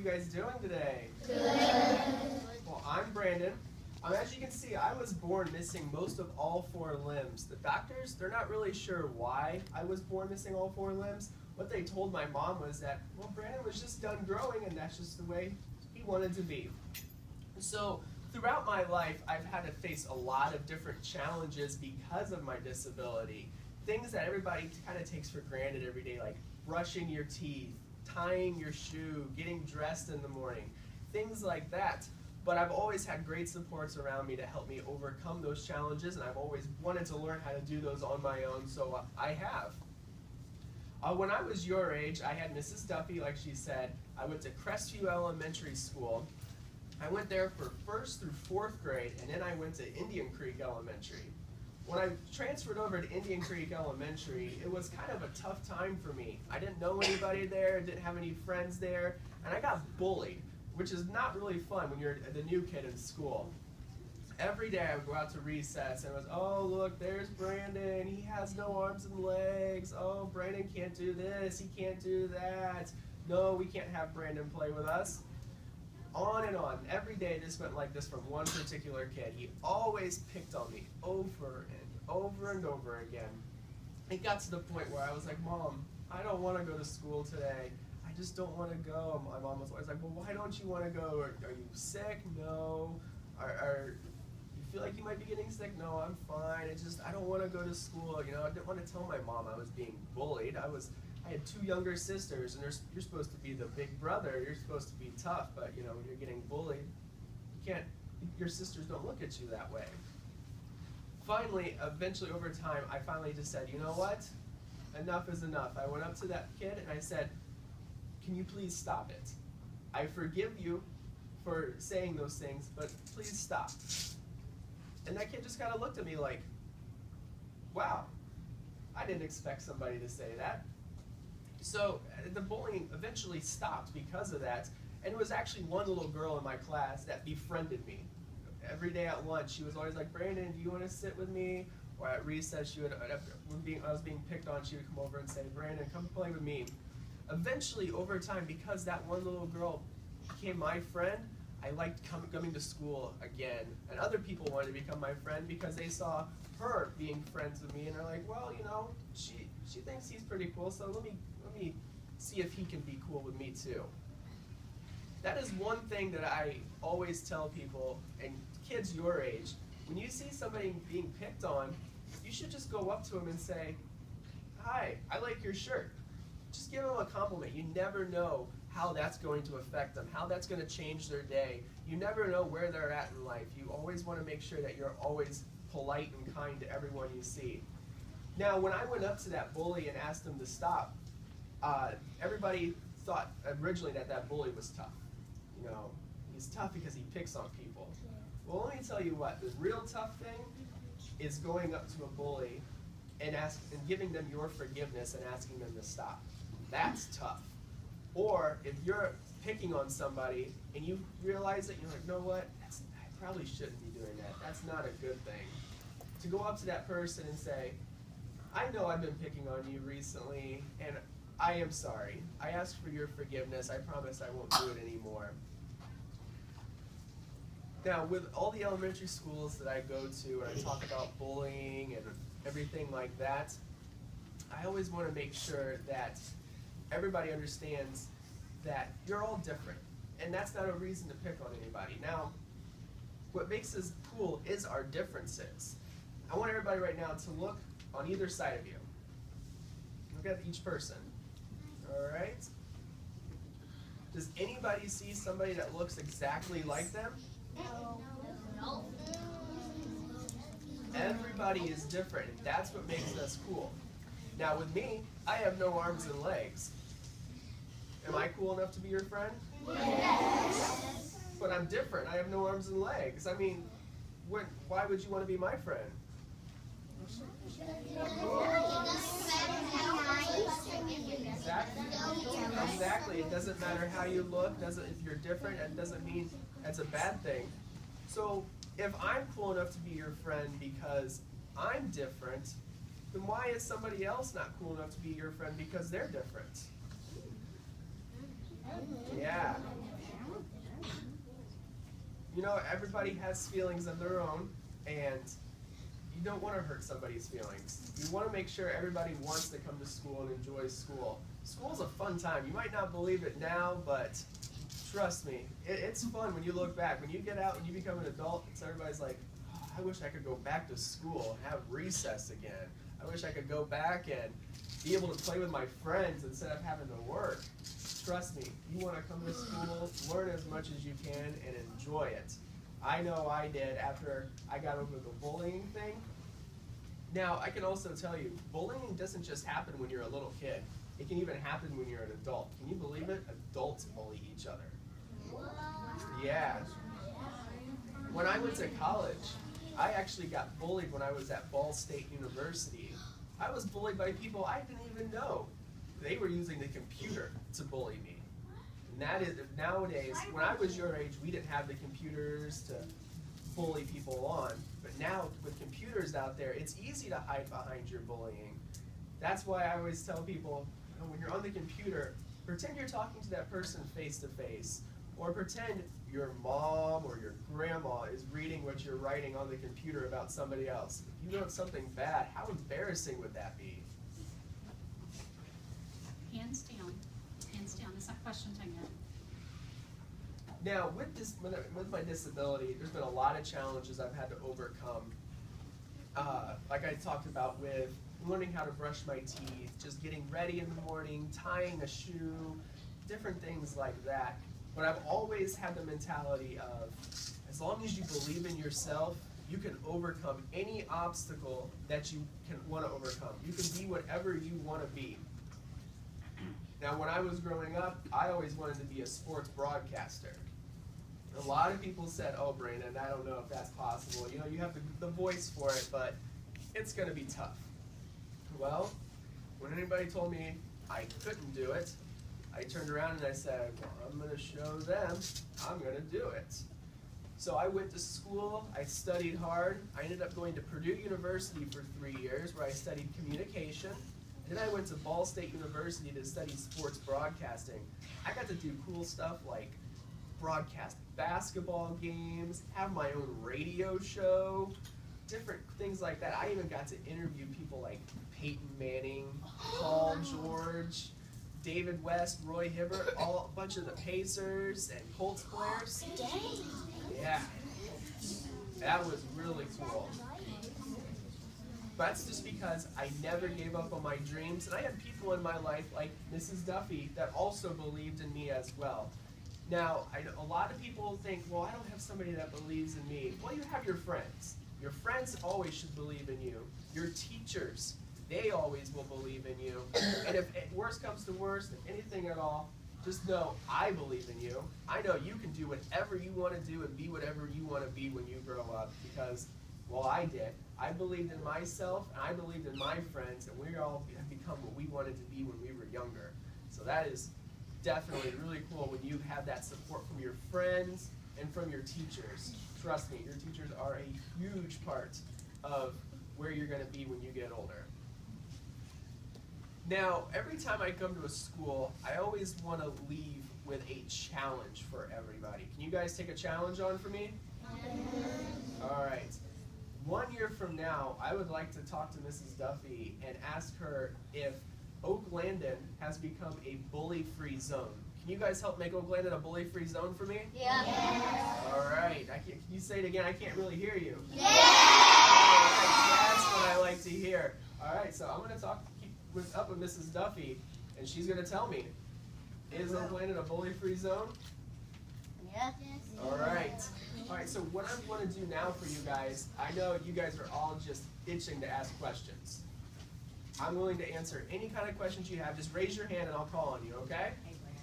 you guys doing today? Good. Well, I'm Brandon. As you can see, I was born missing most of all 4 limbs. The doctors, they're not really sure why I was born missing all 4 limbs. What they told my mom was that, well, Brandon was just done growing and that's just the way he wanted to be. So throughout my life, I've had to face a lot of different challenges because of my disability. Things that everybody kind of takes for granted every day, like brushing your teeth, tying your shoe, getting dressed in the morning, things like that. But I've always had great supports around me to help me overcome those challenges, and I've always wanted to learn how to do those on my own, so I have. When I was your age, I had Mrs. Duffy, like she said. I went to Crestview Elementary School. I went there for 1st through 4th grade, and then I went to Indian Creek Elementary. When I transferred over to Indian Creek Elementary, it was kind of a tough time for me. I didn't know anybody there, didn't have any friends there, and I got bullied, which is not really fun when you're the new kid in school. Every day I would go out to recess and it was, oh look, there's Brandon, he has no arms and legs. Oh, Brandon can't do this, he can't do that. No, we can't have Brandon play with us. On and on. Every day it just went like this from one particular kid. He always picked on me over and over and over again. It got to the point where I was like, Mom, I don't want to go to school today. I just don't want to go. My mom was always like, well, why don't you want to go? Are you sick? No. You feel like you might be getting sick? No, I'm fine. I don't want to go to school. You know, I didn't want to tell my mom I was being bullied. I had 2 younger sisters, and you're supposed to be the big brother. You're supposed to be tough, but you know, when you're getting bullied, your sisters don't look at you that way. Finally, eventually over time, I finally just said, you know what? Enough is enough. I went up to that kid and I said, can you please stop it? I forgive you for saying those things, but please stop. And that kid just kind of looked at me like, wow, I didn't expect somebody to say that. So the bullying eventually stopped because of that, and it was actually one little girl in my class that befriended me. Every day at lunch, she was always like, Brandon, do you want to sit with me? Or at recess, when I was being picked on, she would come over and say, Brandon, come play with me. Eventually, over time, because that one little girl became my friend, I liked coming to school again. And other people wanted to become my friend because they saw her being friends with me, and they're like, well, you know, she thinks he's pretty cool, so let me see if he can be cool with me too. That is one thing that I always tell people, and kids your age, when you see somebody being picked on, you should just go up to them and say, hi, I like your shirt. Just give them a compliment. You never know how that's going to affect them, how that's going to change their day. You never know where they're at in life. You always want to make sure that you're always polite and kind to everyone you see. Now, when I went up to that bully and asked him to stop, everybody thought originally that bully was tough. You know, he's tough because he picks on people. Well, let me tell you what, the real tough thing is going up to a bully and giving them your forgiveness and asking them to stop. That's tough. Or if you're picking on somebody and you realize that, you're like, you know what, I probably shouldn't be doing that. That's not a good thing. To go up to that person and say, I know I've been picking on you recently, and I am sorry. I ask for your forgiveness. I promise I won't do it anymore. Now, with all the elementary schools that I go to and I talk about bullying and everything like that, I always want to make sure that everybody understands that you're all different, and that's not a reason to pick on anybody. Now, what makes us cool is our differences. I want everybody right now to look on either side of you. Look at each person. All right? Does anybody see somebody that looks exactly like them? No. Everybody is different, and that's what makes us cool. Now with me, I have no arms and legs. Am I cool enough to be your friend? Yes. But I'm different. I have no arms and legs. I mean, why would you want to be my friend? Exactly. It doesn't matter how you look. If you're different, it doesn't mean that's a bad thing. So if I'm cool enough to be your friend because I'm different, then why is somebody else not cool enough to be your friend because they're different? Yeah. you know, everybody has feelings of their own, and you don't want to hurt somebody's feelings. You want to make sure everybody wants to come to school and enjoys school. School's a fun time. You might not believe it now, but trust me, it's fun when you look back. When you get out and you become an adult, everybody's like, oh, I wish I could go back to school and have recess again. I wish I could go back and be able to play with my friends instead of having to work. Trust me, you want to come to school, learn as much as you can, and enjoy it. I know I did after I got over the bullying thing. Now, I can also tell you, bullying doesn't just happen when you're a little kid. It can even happen when you're an adult. Can you believe it? Adults bully each other. Yeah. When I went to college, I actually got bullied when I was at Ball State University. I was bullied by people I didn't even know. They were using the computer to bully me. And that is, nowadays, when I was your age, we didn't have the computers to bully people on. But now, with computers out there, it's easy to hide behind your bullying. That's why I always tell people, you know, when you're on the computer, pretend you're talking to that person face to face. Or pretend your mom or your grandma is reading what you're writing on the computer about somebody else. If you wrote something bad, how embarrassing would that be? Hands down. Hands down. It's not question time yet. Now, with my disability, there's been a lot of challenges I've had to overcome. Like I talked about with learning how to brush my teeth, just getting ready in the morning, tying a shoe, different things like that. But I've always had the mentality of, as long as you believe in yourself, you can overcome any obstacle that you can want to overcome. You can be whatever you want to be. Now, when I was growing up, I always wanted to be a sports broadcaster. A lot of people said, oh, Brandon, I don't know if that's possible. You know, you have the voice for it, but it's going to be tough. Well, when anybody told me I couldn't do it, I turned around and I said, well, I'm going to show them I'm going to do it. So I went to school, I studied hard. I ended up going to Purdue University for 3 years where I studied communication. Then I went to Ball State University to study sports broadcasting. I got to do cool stuff like broadcast basketball games, have my own radio show, different things like that. I even got to interview people like Peyton Manning, Paul George, David West, Roy Hibbert, a bunch of the Pacers and Colts players. Yeah, that was really cool. That's just because I never gave up on my dreams, and I had people in my life like Mrs. Duffy that also believed in me as well. Now, a lot of people think, well, I don't have somebody that believes in me. Well, you have your friends. Your friends always should believe in you. Your teachers, they always will believe in you. And if worst comes to worst, if anything at all, just know I believe in you. I know you can do whatever you want to do and be whatever you want to be when you grow up because, well, I did. I believed in myself, and I believed in my friends, and we all have become what we wanted to be when we were younger. So that is definitely really cool when you have that support from your friends and from your teachers. Trust me, your teachers are a huge part of where you're going to be when you get older. Now, every time I come to a school, I always want to leave with a challenge for everybody. Can you guys take a challenge on for me? All right. 1 year from now, I would like to talk to Mrs. Duffy and ask her if Oaklandon has become a bully-free zone. Can you guys help make Oaklandon a bully-free zone for me? Yeah. Yes. All right. Can you say it again? I can't really hear you. Yeah. That's what I like to hear. All right, so I'm going to keep up with Mrs. Duffy, and she's going to tell me, is Oaklandon a bully-free zone? Yeah. All right. All right, so what I'm going to do now for you guys, I know you guys are all just itching to ask questions. I'm willing to answer any kind of questions you have. Just raise your hand and I'll call on you, okay?